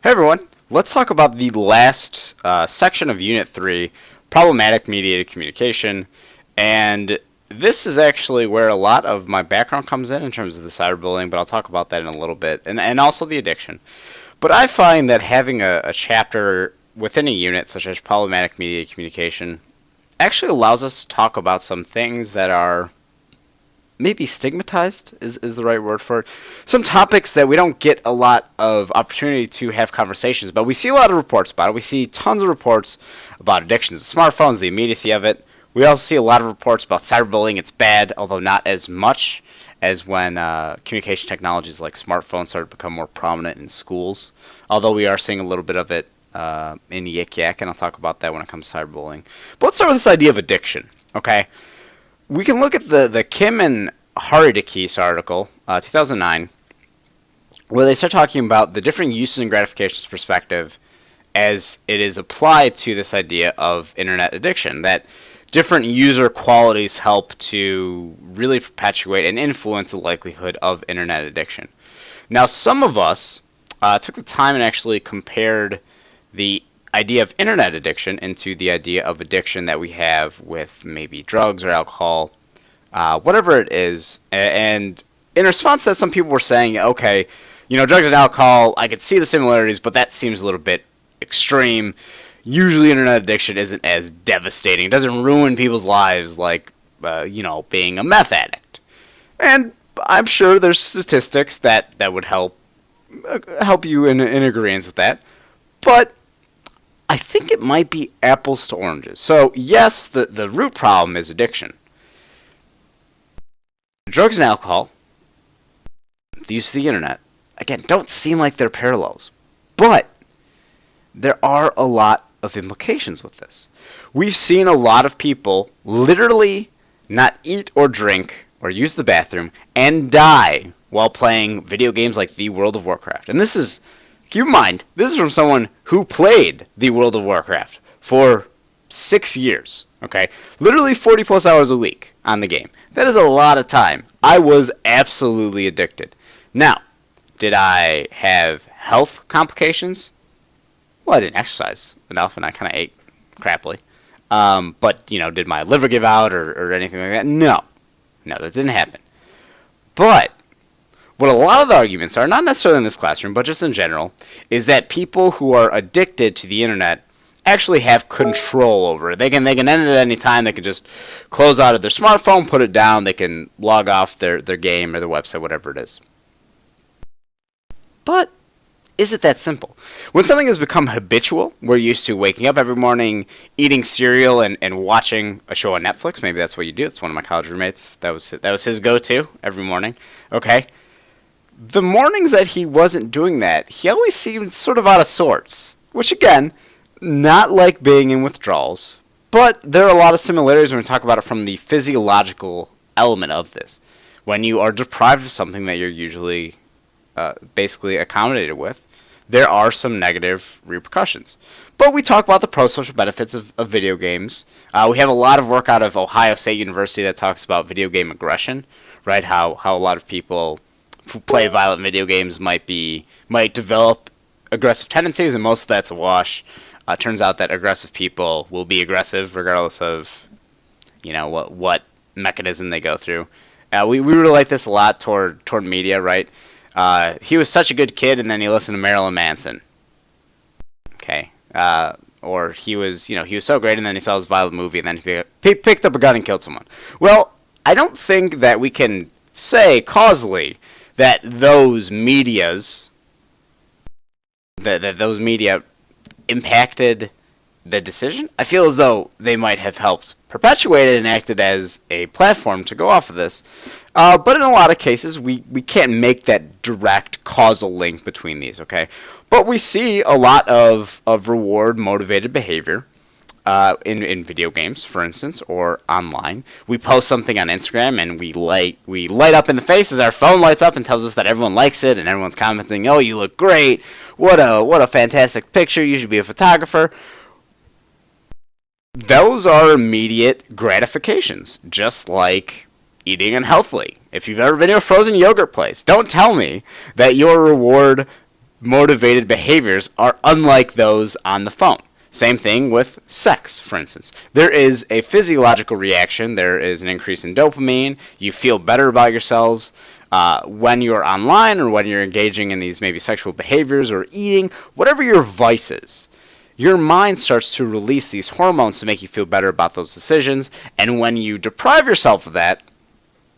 Hey everyone, let's talk about the last section of Unit 3, Problematic Mediated Communication, and this is actually where a lot of my background comes in terms of the cyberbullying, but I'll talk about that in a little bit, and also the addiction. But I find that having a chapter within a unit, such as Problematic Mediated Communication, actually allows us to talk about some things that are maybe stigmatized is the right word for it. Some topics that we don't get a lot of opportunity to have conversations, but we see a lot of reports about it. We see tons of reports about addictions to smartphones, the immediacy of it. We also see a lot of reports about cyberbullying. It's bad, although not as much as when communication technologies like smartphones started to become more prominent in schools. Although we are seeing a little bit of it in Yik Yak, and I'll talk about that when it comes to cyberbullying. But let's start with this idea of addiction, okay? We can look at the Kim and Haridakis article, 2009, where they start talking about the different uses and gratifications perspective as it is applied to this idea of internet addiction, that different user qualities help to really perpetuate and influence the likelihood of internet addiction. Now, some of us took the time and actually compared the idea of internet addiction into the idea of addiction that we have with maybe drugs or alcohol, whatever it is. And in response to that, some people were saying, okay, drugs and alcohol, I could see the similarities, but that seems a little bit extreme. Usually internet addiction isn't as devastating. It doesn't ruin people's lives like, being a meth addict. And I'm sure there's statistics that would help you in agreement with that. But I think it might be apples to oranges. So, yes, the root problem is addiction. Drugs and alcohol, the use of the internet, again, don't seem like they're parallels. But there are a lot of implications with this. We've seen a lot of people literally not eat or drink or use the bathroom and die while playing video games like the World of Warcraft. And this is, keep in mind, this is from someone who played the World of Warcraft for 6 years, okay? Literally 40 plus hours a week on the game. That is a lot of time. I was absolutely addicted. Now, did I have health complications? Well, I didn't exercise enough and I kind of ate crappily. But, did my liver give out or anything like that? No. No, that didn't happen. But what a lot of the arguments are, not necessarily in this classroom, but just in general, is that people who are addicted to the internet actually have control over it. They can end it at any time. They can just close out of their smartphone, put it down. They can log off their game or their website, whatever it is. But is it that simple? When something has become habitual, we're used to waking up every morning, eating cereal, and watching a show on Netflix. Maybe that's what you do. It's one of my college roommates. That was his go-to every morning. Okay. The mornings that he wasn't doing that, he always seemed sort of out of sorts. Which, again, not like being in withdrawals, but there are a lot of similarities when we talk about it from the physiological element of this. When you are deprived of something that you're usually basically accommodated with, there are some negative repercussions. But we talk about the pro-social benefits of video games. We have a lot of work out of Ohio State University that talks about video game aggression, right? How a lot of people who play violent video games might develop aggressive tendencies, and most of that's a wash. Turns out that aggressive people will be aggressive regardless of what mechanism they go through. We really like this a lot toward media, right? He was such a good kid, and then he listened to Marilyn Manson. Okay, or he was so great, and then he saw this violent movie, and then he picked up a gun and killed someone. Well, I don't think that we can say causally that those medias impacted the decision. I feel as though they might have helped perpetuate it and acted as a platform to go off of this. But in a lot of cases, we can't make that direct causal link between these, okay? But we see a lot of reward-motivated behavior in video games, for instance, or online. We post something on Instagram, and we light up in the face as our phone lights up and tells us that everyone likes it, and everyone's commenting, "Oh, you look great! What a fantastic picture! You should be a photographer." Those are immediate gratifications, just like eating unhealthily. If you've ever been to a frozen yogurt place, don't tell me that your reward motivated behaviors are unlike those on the phone. Same thing with sex, for instance. There is a physiological reaction. There is an increase in dopamine. You feel better about yourselves when you're online or when you're engaging in these maybe sexual behaviors or eating, whatever your vice is. Your mind starts to release these hormones to make you feel better about those decisions. And when you deprive yourself of that,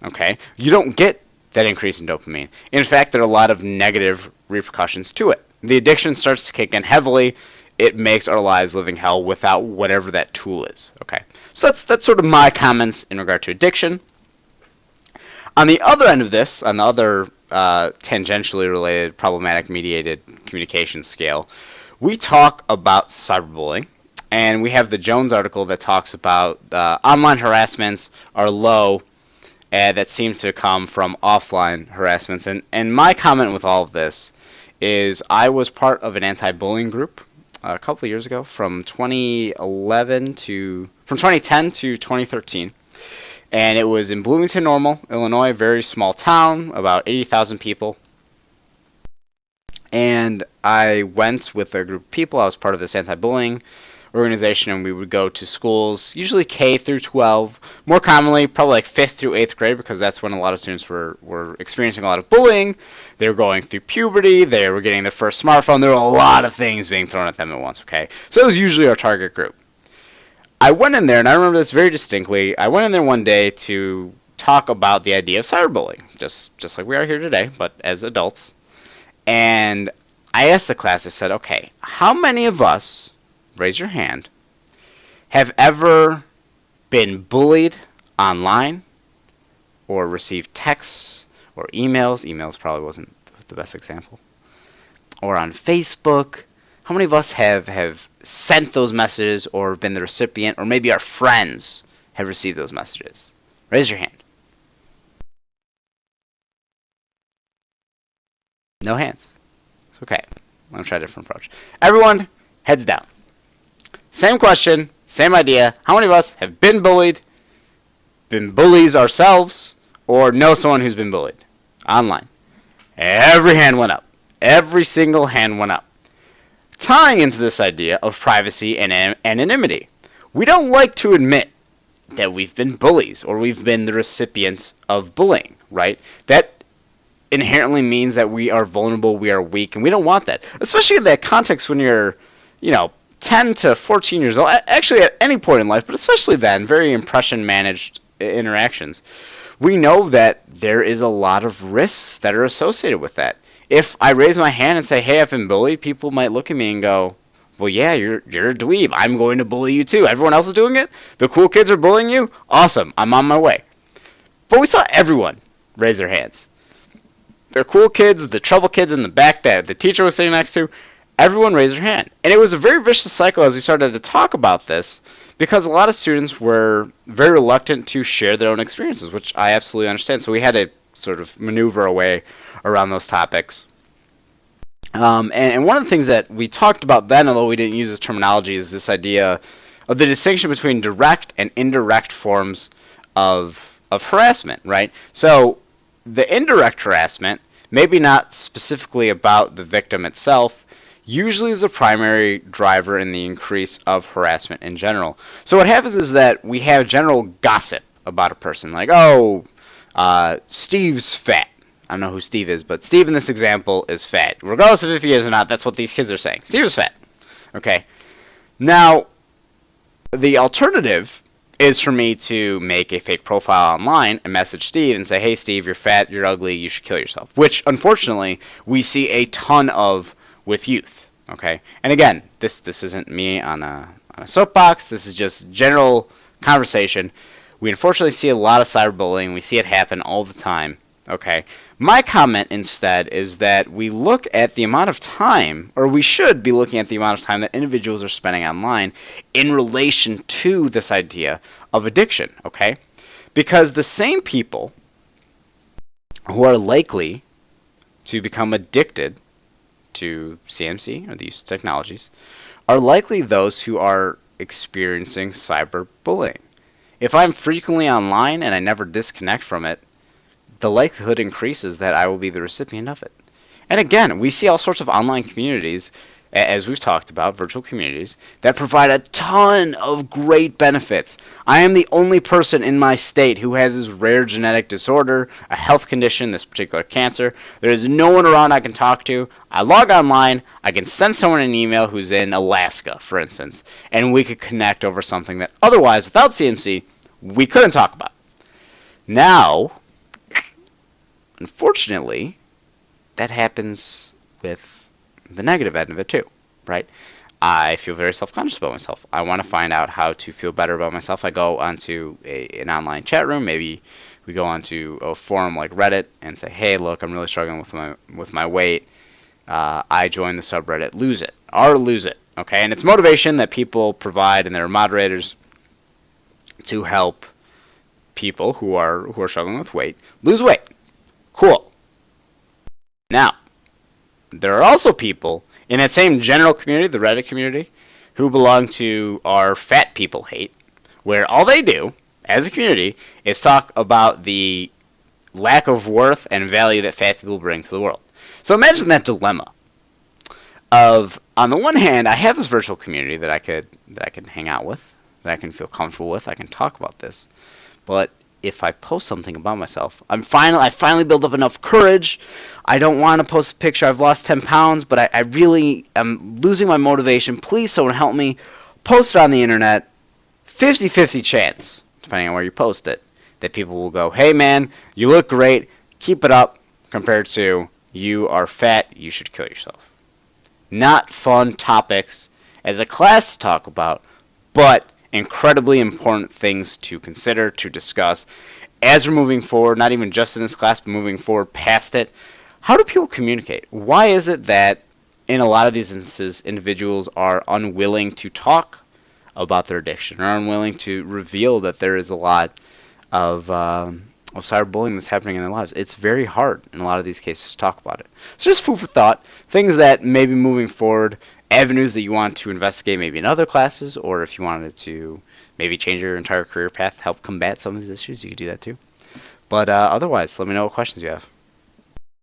okay, you don't get that increase in dopamine. In fact, there are a lot of negative repercussions to it. The addiction starts to kick in heavily. It makes our lives living hell without whatever that tool is. Okay, so that's sort of my comments in regard to addiction. On the other end of this, on the other tangentially related problematic mediated communication scale, we talk about cyberbullying. And we have the Jones article that talks about online harassments are low that seems to come from offline harassments. And my comment with all of this is I was part of an anti-bullying group a couple of years ago from 2010 to 2013. And it was in Bloomington Normal, Illinois, a very small town, about 80,000 people. And I went with a group of people. I was part of this anti-bullying organization, and we would go to schools, usually K through 12, more commonly probably like 5th through 8th grade, because that's when a lot of students were experiencing a lot of bullying. They were going through puberty. They were getting their first smartphone. There were a lot of things being thrown at them at once, okay? So it was usually our target group. I went in there, and I remember this very distinctly. I went in there one day to talk about the idea of cyberbullying, just like we are here today, but as adults. And I asked the class, I said, okay, how many of us, raise your hand, have ever been bullied online or received texts or emails? Emails probably wasn't the best example. Or on Facebook. How many of us have sent those messages or been the recipient, or maybe our friends have received those messages? Raise your hand. No hands. It's okay. I'm going to try a different approach. Everyone, heads down. Same question, same idea. How many of us have been bullied, been bullies ourselves, or know someone who's been bullied online? Every hand went up. Every single hand went up. Tying into this idea of privacy and anonymity, we don't like to admit that we've been bullies or we've been the recipient of bullying, right? That inherently means that we are vulnerable, we are weak, and we don't want that. Especially in that context when you're, 10 to 14 years old, actually at any point in life, but especially then, very impression-managed interactions. We know that there is a lot of risks that are associated with that. If I raise my hand and say, hey, I've been bullied, people might look at me and go, well, yeah, you're a dweeb. I'm going to bully you too. Everyone else is doing it? The cool kids are bullying you? Awesome. I'm on my way. But we saw everyone raise their hands. The cool kids, the trouble kids in the back that the teacher was sitting next to, everyone raised their hand. And it was a very vicious cycle as we started to talk about this, because a lot of students were very reluctant to share their own experiences, which I absolutely understand. So we had to sort of maneuver a way around those topics. And one of the things that we talked about then, although we didn't use this terminology, is this idea of the distinction between direct and indirect forms of harassment, right? So the indirect harassment, maybe not specifically about the victim itself, usually is a primary driver in the increase of harassment in general. So what happens is that we have general gossip about a person, like, oh, Steve's fat. I don't know who Steve is, but Steve in this example is fat. Regardless of if he is or not, that's what these kids are saying. Steve is fat. Okay. Now, the alternative is for me to make a fake profile online and message Steve and say, hey, Steve, you're fat, you're ugly, you should kill yourself. Which, unfortunately, we see a ton of with youth. Okay. And again, this isn't me on a soapbox. This is just general conversation. We unfortunately see a lot of cyberbullying. We see it happen all the time. Okay. My comment instead is that we look at the amount of time, or we should be looking at the amount of time that individuals are spending online in relation to this idea of addiction. Okay. Because the same people who are likely to become addicted to CMC, or the use of technologies, are likely those who are experiencing cyberbullying. If I'm frequently online and I never disconnect from it, the likelihood increases that I will be the recipient of it. And again, we see all sorts of online communities, as we've talked about, virtual communities, that provide a ton of great benefits. I am the only person in my state who has this rare genetic disorder, a health condition, this particular cancer. There is no one around I can talk to. I log online, I can send someone an email who's in Alaska, for instance, and we could connect over something that otherwise, without CMC, we couldn't talk about. Now, unfortunately, that happens with the negative end of it too, right? I feel very self-conscious about myself. I want to find out how to feel better about myself. I go onto an online chat room. Maybe we go onto a forum like Reddit and say, "Hey, look, I'm really struggling with my weight." I join the subreddit Lose It, or Lose It. Okay, and it's motivation that people provide, and there are moderators to help people who are struggling with weight lose weight. Cool. Now, there are also people in that same general community, the Reddit community, who belong to our fat people hate, where all they do as a community is talk about the lack of worth and value that fat people bring to the world. So imagine that dilemma of, on the one hand, I have this virtual community that I can hang out with, that I can feel comfortable with, I can talk about this, but if I post something about myself, I finally build up enough courage. I don't want to post a picture. I've lost 10 pounds, but I really am losing my motivation. Please, someone help me. Post it on the internet. 50-50 chance, depending on where you post it, that people will go, "Hey man, you look great. Keep it up," compared to, "You are fat. You should kill yourself." Not fun topics as a class to talk about, but incredibly important things to consider, to discuss as we're moving forward, not even just in this class, but moving forward past it. How do people communicate? Why is it that in a lot of these instances, individuals are unwilling to talk about their addiction, or unwilling to reveal that there is a lot of cyberbullying that's happening in their lives? It's very hard in a lot of these cases to talk about it. So just food for thought, things that maybe moving forward, avenues that you want to investigate maybe in other classes, or if you wanted to maybe change your entire career path, help combat some of these issues, you could do that too. But otherwise, let me know what questions you have.